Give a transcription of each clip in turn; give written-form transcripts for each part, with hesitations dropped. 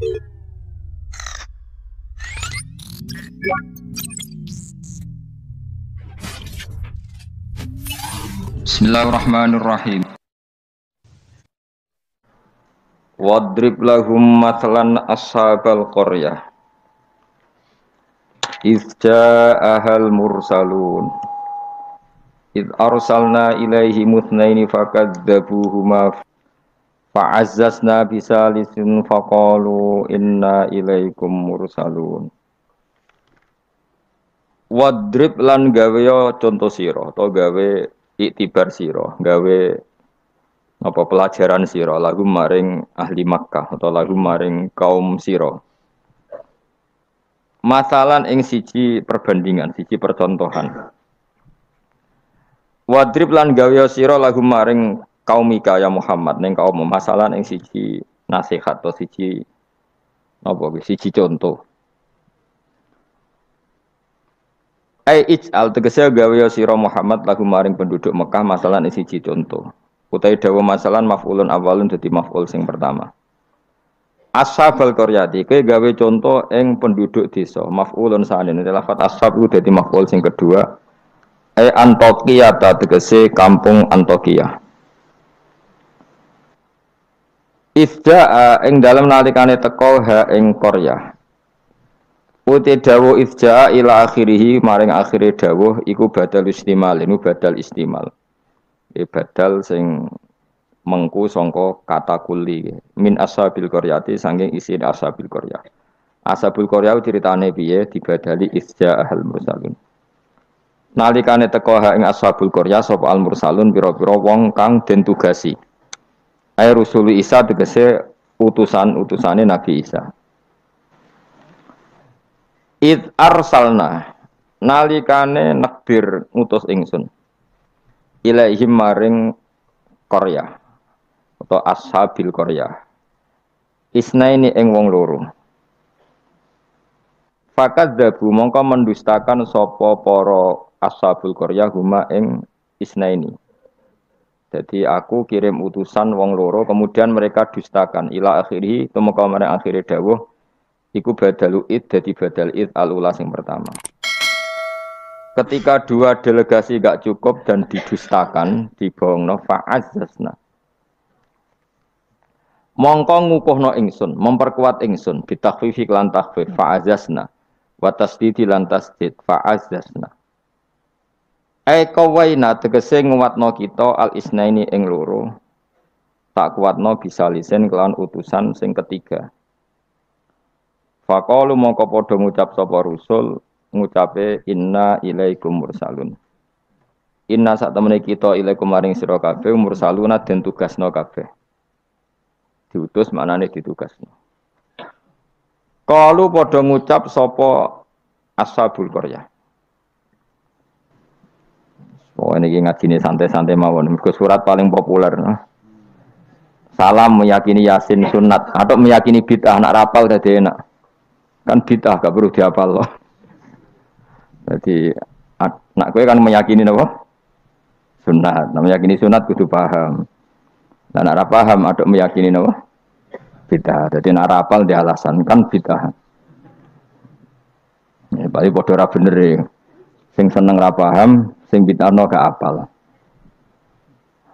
Bismillahirrahmanirrahim. Wadrib lahum mathalan ashabal qaryah. Idh ja'ahal mursalun. Idh arsalna ilaihi muthnaini fakadzabuhuma fa'azzazna bisalisin faqalu inna ilaikum mursalun. Wadrib lan gawe contoh sira atau gawe iktibar sira, gawe apa pelajaran sira lagu maring ahli Makkah atau lagu maring kaum sira. Masalan ing siji perbandingan, siji percontohan. Wadrib lan gawe sira lagu maring kaumika ya Muhammad ning kaum masalan ing siji nasihat atau siji apa siji contoh. Ai ij'al tegese gawe sira Muhammad lagu maring penduduk Mekah masalan ing siji contoh. Utai dawa masalan maf'ulun awalun dadi maf'ul sing pertama. Ashabal qaryati kowe gawe contoh ing penduduk desa maf'ulun sanin lafat ashab iku dadi maf'ul sing kedua. Antokiyah tegese kampung Antokiyah. Ifda'a ing dalem nalikane teko ha ing qaryah. Uti dawuh ifja'a ila akhirih maring akhire dawuh iku badal istimal, ini badal istimal. Badal sing mengku sangka kata kuli min ashabil qaryati saking isi ashabil qaryah. Ashabul qaryah ceritane piye dibadali ifja'al mursalun. Nalikane teko ha ing ashabul qaryah sapa al mursalun pira-pira wong kang den tugasi. Ai Rasul Isa tegese utusan-utusane Nabi Isa. Id arsalna nalikane nakbir ngutus ingsun ilaihim maring qaryah atau ashabil qaryah isnaini ing wong loro fakadzabu mongko mendustakan sapa para ashabul qaryah huma ing isnaini. Jadi aku kirim utusan wong loro kemudian mereka dustakan ila akhirih tumeka marang akhire dawuh iku badalu id dadi badal id al-ula sing pertama. Ketika dua delegasi gak cukup dan didustakan, dibohongno fa'azzazna. Mongko ngukuhno ingsun, memperkuat ingsun bitakhfifi lan takhfif fa'azzazna wa tasdidi lan tasdid fa'azzazna. Qawaina tegese nguwatno kita al-isnaini ing loro. Tak kuatno bisa lisen kelawan utusan sing ketiga. Faqalu mongko padha ngucap sapa rusul ngucape inna ilaikum mursalun. Inna sak temene kita ilaikum maring sira kabeh mursaluna den tugasno kabeh. Diutus maknane ditugasno. Qalu padha ngucap sapa ashabul qaryah. Oh ini ngajine santai-santai mawon. Mergo surat paling populer. Salam meyakini Yasin sunat atau meyakini bid'ah nak rapal dadi enak. Kan bid'ah gak perlu dihafal loh. Jadi nak kowe kan meyakini napa? Sunat. Nah, meyakini sunat kudu paham. Nah, nak ora paham aduk meyakini napa? Bid'ah. Jadi nak rapal di alasan kan bid'ah. Ya bali padha ora bener e. Sing seneng ra paham, sing bid'ahno gak apal.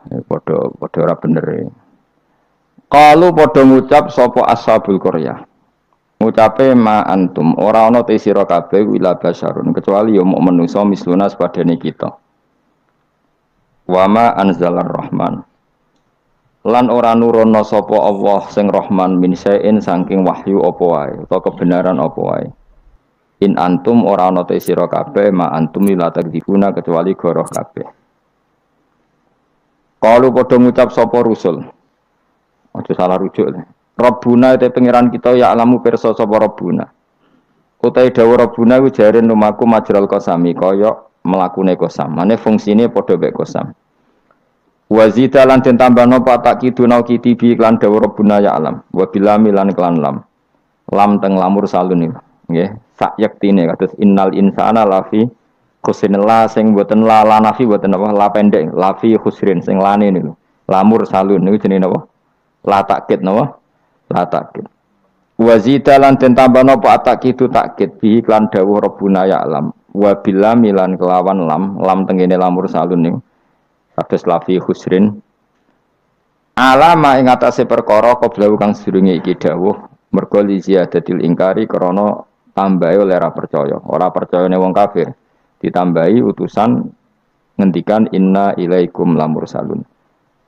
Ya padha ora bener e. Qalu padha ngucap sapa ashabul qaryah. Ngucape ma antum ora ana te sira kabeh wila basyarun kecuali ya muk manusa misluna sepadane kita. Wa ma anzalar rahman. Lan ora nurono sapa Allah sing Rahman min sain saking wahyu apa wae utawa kebenaran apa wae. In antum ora ana te sira kabeh ma antum la takdibuna kecuali goroh kabeh. Qalu padha ngucap sapa rusul. Aja salah rujuk le. Rabbuna te pangeran kita ya alamu pirsa sapa Rabbuna. Utahe dawuh Rabbuna ku jare lumaku majral qasami kaya mlakune qasam. Mane fungsine padha mek qasam. Wa zida lan den tambahno patak kiduna kitibi lan dawuh Rabbuna ya alam. Wa bilami lan kelan lam. Lam teng lamur salun iki. Nggih, sak yektine kados innal insana lafi khusrin la sing boten la nafi boten apa la pendek lafi khusrin sing lane niku. Lamur salun niku jenenge napa? La takkid napa? La takkid. Wazida lan den tambah napa atakidu takkid bi iklan dawuh Rabbuna ya'lam wa bilam milan kelawan lam tengene lamur salun ning kados lafi husrin alama ing atase perkara qablahu kang sedurunge iki dawuh mergo li ziyadatil ingkari krana tambahe oleh ora percayane wong kafir ditambahi utusan ngendikan inna ilaikum lamur salun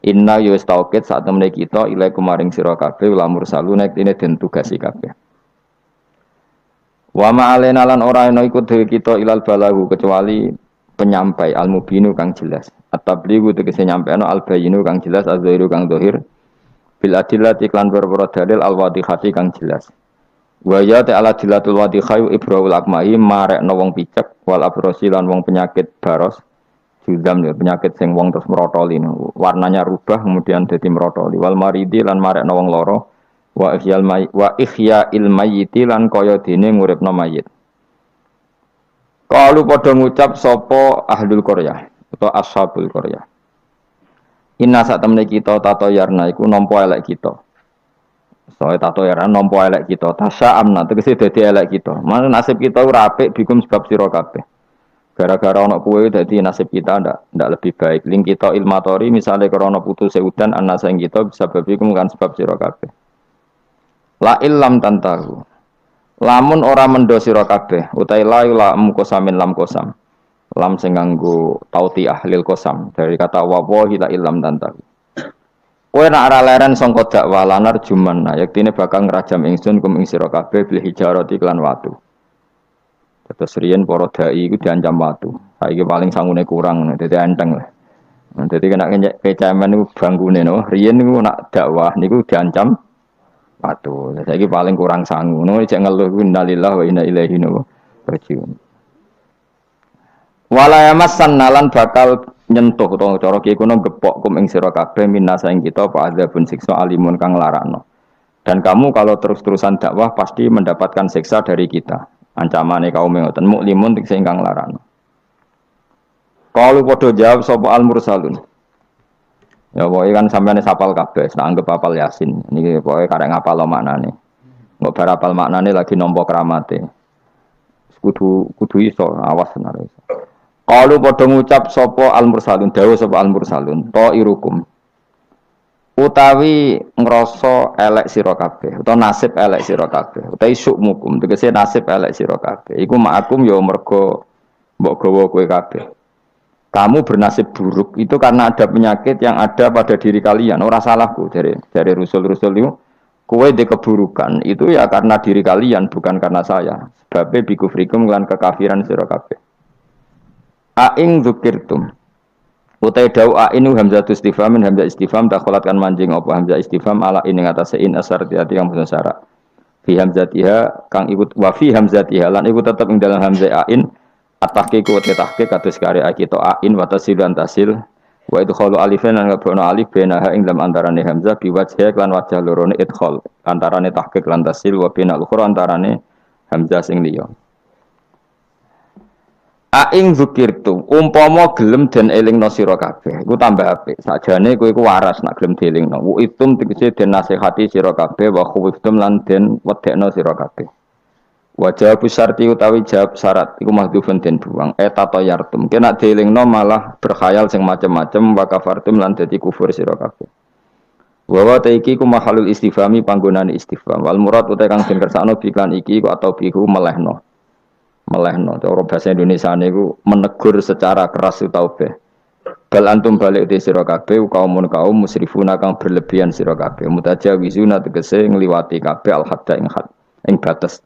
inna yus taukid saat temene kita ilaikum maring sira kabeh lamur salun nek dene den tugasi kabeh wa ma alena lan ora ana iku dhewe kita ilal balahu kecuali penyampai al-mubinu kang jelas at-tablighu tegese nyampeno al-bayinu kang jelas az-zahiru kang zahir bil adillati iklan berboro dalil al-wadihati kang jelas wa ya ta'ala dilatul wadihai ibrahul akmahi marekno wong picek wal abrosi lan wong penyakit baros judam ya penyakit sing wong terus merotoli warnanya rubah kemudian dadi merotoli wal maridi lan marekno wong loro wa ihya ilmayyiti lan kaya dene nguripno mayit. Kalu padha ngucap sapa ahlul qaryah utawa ashabul qaryah. Inna sak temne kita tato yarna iku nampa elek kita. Soale tato yarna nampa elek kita. Tasa'amna tegese dadi elek kita. Mana nasib kita ora apik bikum sebab sira kabeh. Gara-gara ana kowe dadi nasib kita ndak lebih baik. Ling kita ilmatori misale krana putuse udan ana sing kita bisa babikum kan sebab sira kabeh. La illam tantahu. Lamun ora mendo sira kabeh, utai la kosamin lam kosam. Lam sing nganggo tauti ahlil kosam dari kata wallahi la illam tantahu. Kowe nek ora leren sangka dakwah lanar juman, yektine bakal ngrajam ingsun kum ing sira kabeh bil hijarati lan watu. Terus riyen para dai iku diancam watu. Saiki paling sangune kurang, dadi enteng lah. Dadi kena kecaman niku bangkune no. Riyen niku nak dakwah niku diancam patuh, saiki paling kurang sangu. Ngono cek ngeluh innalillahi wa inna ilaihi raji'un. Wala yamassan nalan bakal nyentuh utawa cara ki kuno gepok kum ing sira kabeh minasa ing kita apa adzabun siksa alimun kang larakno. Dan kamu kalau terus-terusan dakwah pasti mendapatkan siksa dari kita. Ancamane kaum ngoten muklimun sing kang larakno. Kalu padha jawab sapa al mursalun. Ya pokoke kan sampeyan sapal kabeh, nak anggap apal Yasin. Niki pokoke karek ngapal maknane. Mbok bar apal maknane lagi nampa kramate. Kudu iso awas tenan iso. Qalu padha ngucap sapa al-mursalun, dawuh sapa al-mursalun, ta'irukum. Utawi ngrasa elek sira kabeh, utawa nasib elek sira kabeh, utawi sukmukum, tegese nasib elek sira kabeh. Iku ma'akum ya mergo mbok gawa kowe kabeh. Kamu bernasib buruk itu karena ada penyakit yang ada pada diri kalian. Ora salahku dari rusul-rusul itu. Kowe di keburukan itu ya karena diri kalian bukan karena saya. Sebabnya bikufrikum lan kekafiran sira kabeh. Aing dzukirtum. Utai dau ainu hamzatu istifham hamzah istifham dakhalatkan manjing apa hamzah istifham ala ing atase in asar tiati yang bener syarat. Fi hamzatiha kang ikut wa fi hamzatiha lan iku tetep ing dalam hamzah ain at-tahqiq wa tahqiq kados karya kita ain wa tasil lan tasil wa idkhalu alifan lan ngabrono alif benaha ing dalam antarane hamzah biwajh lan wajah lorone idkhal antarane tahqiq lan tasil wa binal ukhra antarane hamzah sing liya. Aing zukirtu umpama gelem den elingno sira kabeh iku tambah apik sakjane kowe iku waras nak gelem dielingno wa itum tegese den nasihati sira kabeh wa khuftum lan den wedekno sira kabeh. Wa jawab syarti utawi jawab syarat iku mahdhufun den buang tato yartum kena dielingno malah berkhayal sing macem-macem wa kafartum lan dadi kufur sira kabeh. Wa iki ku mahalul istifhami panggonane istifham wal murad utawi kang den kersakno biklan iki ku atau bihu melehno cara bahasa Indonesia niku menegur secara keras utawa be. Bal antum balik te sira kabeh kaum musrifuna kang berlebihan sira kabeh mutajawizuna tegese ngliwati kabeh al hadda ing batas.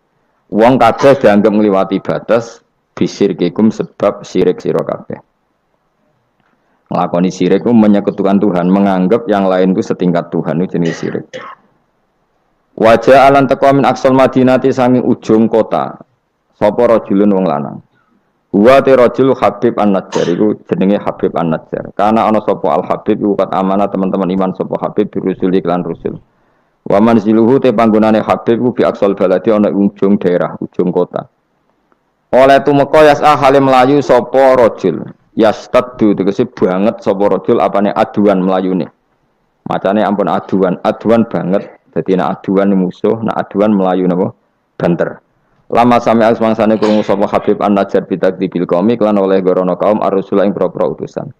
Wong kabeh dianggap ngliwati batas bisirkikum sebab syirik sira kabeh. Nglakoni syirik ku menyekutukan Tuhan, menganggap yang lain itu setingkat Tuhan itu jenis syirik. Wajah alan taqwa min aqsal madinati sanging ujung kota. Sapa rajulun wong lanang. Wa te rajul Habib An-Najjar iku jenenge Habib An-Najjar. Karena ana sapa Al Habib iku kat amanah teman-teman iman sapa Habib birusul iklan rusul. Wa manziluhu te panggonane Habib ku bi aqsal baladi ana ujung daerah, ujung kota. Oleh tumeka yas'a hale melayu sapa rajul. Yastaddu tegese banget sapa rajul apane aduan melayune. Macane ampun aduan banget Jadi nak aduan musuh, nak aduan melayu napa banter. Lama sampai asmangsane krungu sapa Habib An-Najjar bitakdibil qaumi lan oleh gorono kaum ar-rusul ing propro utusan.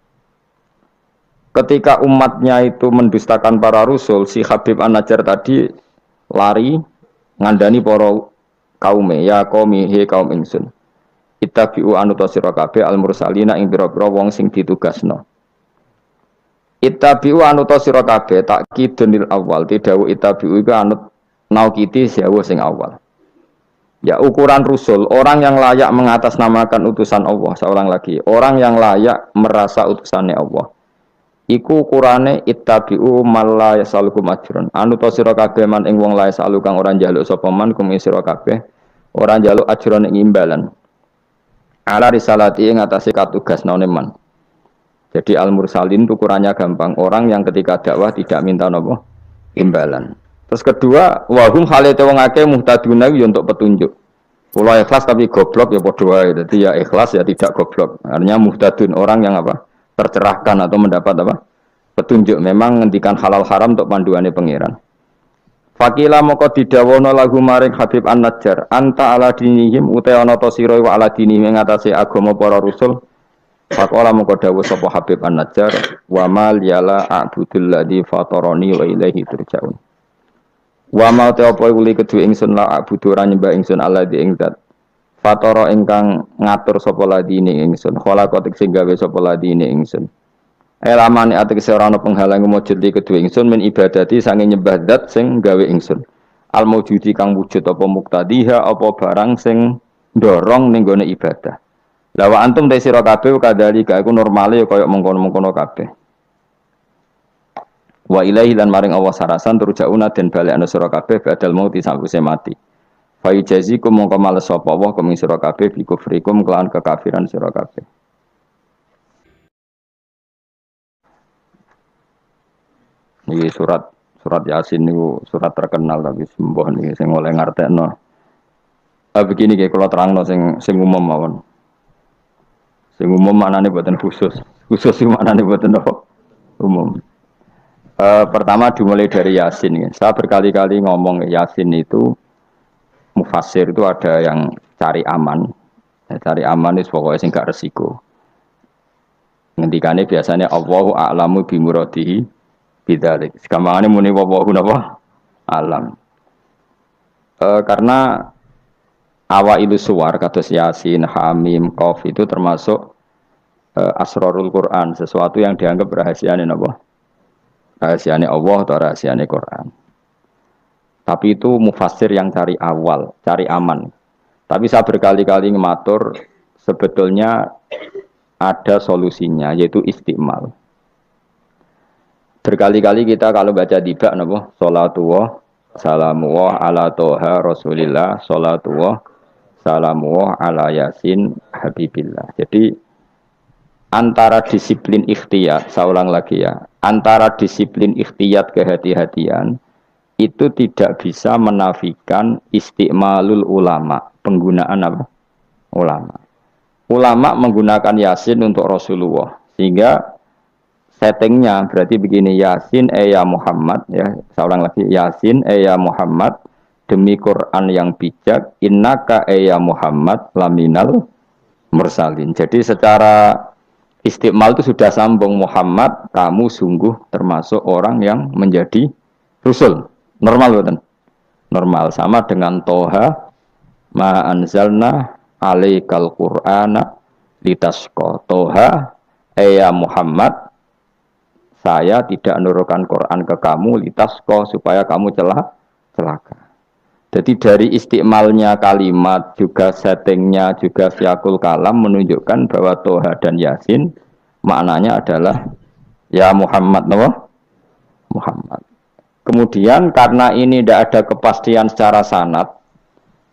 Ketika umatnya itu mendustakan para rasul, si Habib An-Najjar tadi lari ngandani para kaume, ya qaumi he kaum ingsun. Ittabi'u anuta sira kabeh al-mursalina ing pira-pira wong sing ditugasno. Ittabi'u anuta sira kabeh takkidunil awal, tidhawu ittabi'u iku anut naukiti sewu sing awal. Ya ukuran rusul, orang yang layak mengatasnamakan utusan Allah, seorang lagi, orang yang layak merasa utusannya Allah. Iku ukurane ittabi'u man la yasalukum ajrun. Anu ta sira kabeh man ing wong la yasalu kang ora njaluk sapa man kum sira kabeh, ora njaluk ajrun ing imbalan. Ala risalati ing atase katugas naune man. Jadi al-mursalin itu ukurannya gampang, orang yang ketika dakwah tidak minta napa imbalan. Terus kedua, wahum halate wong akeh muhtaduna yo untuk petunjuk. Kula ikhlas tapi goblok ya padha wae. Dadi ya ikhlas ya tidak goblok. Artinya muhtadun orang yang apa? Tercerahkan atau mendapat apa? Petunjuk. Memang ngendikan halal haram untuk panduane pangeran. Fakila moko didawono lagu maring Habib An-Najjar, anta ala dinihim uta ana ta sira wa ala dinihim ing atase agama para rasul. Faqala moko dawuh sapa Habib An-Najjar, wa mal yala a'budul ladzi fatarani wa ilaihi turja'un. Wa ma ta apa kuli kedue ingsun la abudu ora nyembah ingsun Allah di ing zat fatara ingkang ngatur sapa ladine ingsun khalaqat sing gawe sapa ladine ingsun elamane ategese ora ana penghalang mujud di kedue ingsun men ibadati sange nyembah zat sing gawe ingsun al mawjudi kang wujud apa muktadiha apa barang sing ndorong ning gone ibadah la wa antum ta sira kabeh kadhalika iku normale kaya mengkono-mengkono kabeh. Wa ilaihi lan maring Allah sarasan turja'una den balekna sira kabeh badal mauti sawise mati. Fa yajazikum mongko males sapa Allah kum sira kabeh bi kufrikum kelan kekafiran sira kabeh. Iki surat Yasin niku surat terkenal tapi sembuh niki sing oleh ngartekno. Begini nggih kula terangno sing umum mawon. Sing umum maknane boten khusus. Khusus sing maknane boten umum. Pertama dimulai dari Yasin. Saya berkali-kali ngomong Yasin itu mufassir itu ada yang cari aman. Cari aman itu pokoknya sing gak resiko. Ngendikane biasanya Allahu a'lamu bimuradihi bidzalik. Sekamane muni wallahu napa alam. Karena awailu suwar kados Yasin, Hamim, Qaf itu termasuk asrarul Quran, sesuatu yang dianggap rahasiane napa? Rahasiane Allah atau rahasiane Quran. Tapi itu mufassir yang cari awal, cari aman. Tapi saya berkali-kali ngematur sebetulnya ada solusinya yaitu istiqmal. Berkali-kali kita kalau baca tiba napa salatullah salamullah ala toha rasulillah salatullah salamullah ala yasin habibillah. Jadi antara disiplin ikhtiyat, saya ulang lagi ya, antara disiplin ikhtiyat kehati-hatian itu tidak bisa menafikan istiqmalul ulama, penggunaan apa? Ulama. Ulama menggunakan Yasin untuk Rasulullah, sehingga settingnya berarti begini, Yasin ya Muhammad, ya, saya ulang lagi, Yasin ya Muhammad, demi Quran yang bijak, innaka ya Muhammad laminal mursalin. Jadi secara istiqmal itu sudah sambung, Muhammad, kamu sungguh termasuk orang yang menjadi Rasul. Normal betul? Normal. Sama dengan Toha, ma anzalna alaikal Qur'ana litasqa. Toha, ya Muhammad, saya tidak menurunkan Quran ke kamu litasqa supaya kamu celaka. Jadi dari istiqmalnya kalimat, juga settingnya, juga siakul kalam menunjukkan bahwa Toha dan Yasin maknanya adalah ya Muhammad, no? Muhammad. Kemudian karena ini tidak ada kepastian secara sanad,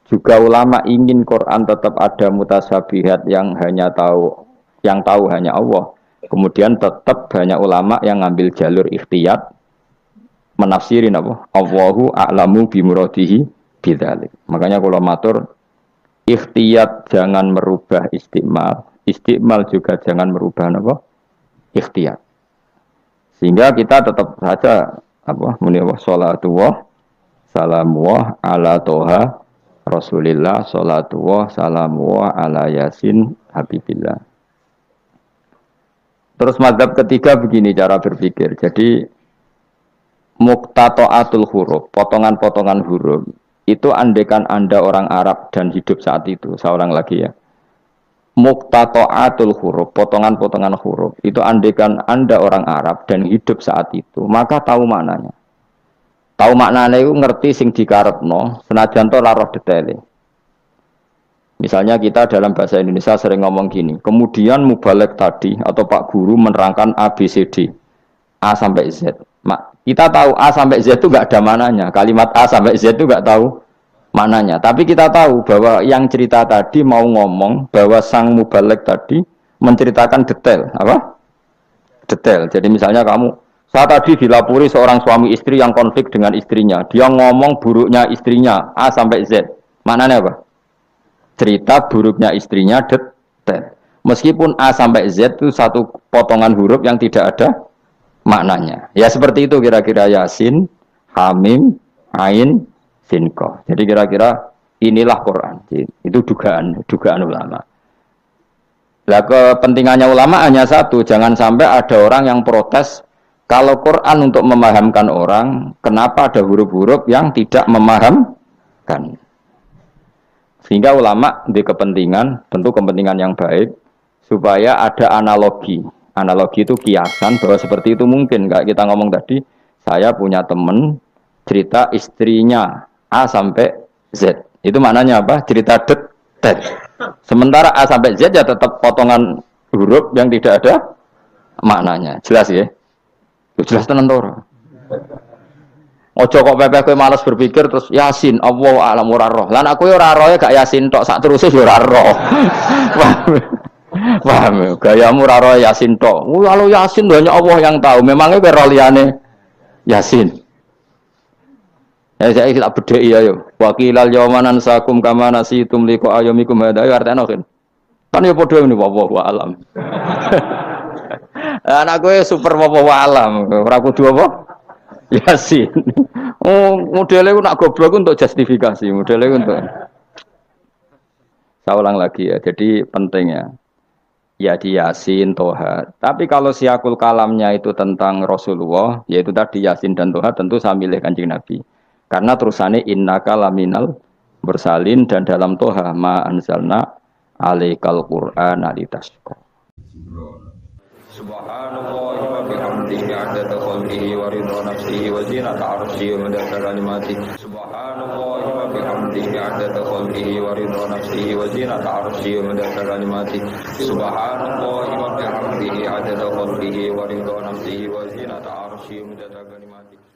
juga ulama ingin Quran tetap ada mutasyabihat yang tahu hanya Allah. Kemudian tetap banyak ulama yang ngambil jalur ikhtiyat menafsirin apa? Allahu a'lamu bimuradihi bidzalik. Makanya kalau matur ikhtiyat jangan merubah istiqmal, istiqmal juga jangan merubah apa? Ikhtiyat. Sehingga kita tetap saja apa muni wa salatullah salamullah ala toha Rasulillah salatullah salamullah ala yasin habibillah. Terus mazhab ketiga begini cara berpikir. Jadi muqtata'atul huruf, potongan-potongan huruf itu andekan Anda orang Arab dan hidup saat itu, seorang lagi ya. Muqtata'atul huruf, potongan-potongan huruf itu andekan Anda orang Arab dan hidup saat itu, maka tahu maknanya. Tahu maknanya itu ngerti sing dikarepno, senajan to ora roh detaile. Misalnya kita dalam bahasa Indonesia sering ngomong gini, kemudian mubalek tadi atau Pak Guru menerangkan A, B, C, D, A sampai Z. Kita tahu A sampai Z itu nggak ada mananya, kalimat A sampai Z itu nggak tahu mananya. Tapi kita tahu bahwa yang cerita tadi mau ngomong bahwa sang mubalek tadi menceritakan detail, apa? Detail. Jadi misalnya saya tadi dilapori seorang suami istri yang konflik dengan istrinya. Dia ngomong buruknya istrinya A sampai Z. Maknanya apa? Cerita buruknya istrinya detail. Meskipun A sampai Z itu satu potongan huruf yang tidak ada maknanya. Ya seperti itu kira-kira Yasin, Hamim, Ain, Sin, Qaf. Jadi kira-kira inilah Quran. Itu dugaan ulama. Lah kepentingannya ulama hanya satu, jangan sampai ada orang yang protes kalau Quran untuk memahamkan orang, kenapa ada huruf-huruf yang tidak memahamkan? Sehingga ulama di kepentingan, tentu kepentingan yang baik, supaya ada analogi. Analogi itu kiasan bahwa seperti itu mungkin. Kayak kita ngomong tadi, saya punya teman cerita istrinya A sampai Z. Itu maknanya apa? Cerita detail. Sementara A sampai Z ya tetap potongan huruf yang tidak ada maknanya. Jelas ya? Jelas tenan to. Ojo kok pepeh kowe malas berpikir terus Yasin Allahu a'lam ora roh. Lan aku yo ora roh gak Yasin tok sak teruse yo ora roh. Paham. Gayamu ora roh Yasin tok. Kalau Yasin hanya Allah yang tahu. Memangnya kowe roh liyane Yasin. Ya saya tak bedheki ya yo. Wa qilal yawmanan sakum kama nasitum liqa ayyamikum hada yo artine kan yo padha ngene wallahu a'lam. Anak kowe super wallahu a'lam. Ora kudu apa? Yasin. Oh, modelnya nak goblok untuk justifikasi, modelnya untuk. Saya ulang lagi ya. Jadi pentingnya ya di Yasin, Toha. Tapi kalau siakul kalamnya itu tentang Rasulullah, yaitu tadi Yasin dan Toha, tentu saya milih Kanjeng Nabi. Karena terusannya innaka laminal bersalin dan dalam Toha ma anzalna alaikal Qur'ana litasqa. Subhanallah wa bihamdihi 'adada khalqihi wa ridha nafsihi wa zinata 'arsyihi wa midada kalimatihi. Subhanallah wa bihamdihi 'adada khalqihi wa ridha nafsihi wa zinata 'arsyihi wa midada kalimatihi. Subhanallah wa bihamdihi 'adada khalqihi wa ridha nafsihi wa zinata 'arsyihi wa midada kalimatihi.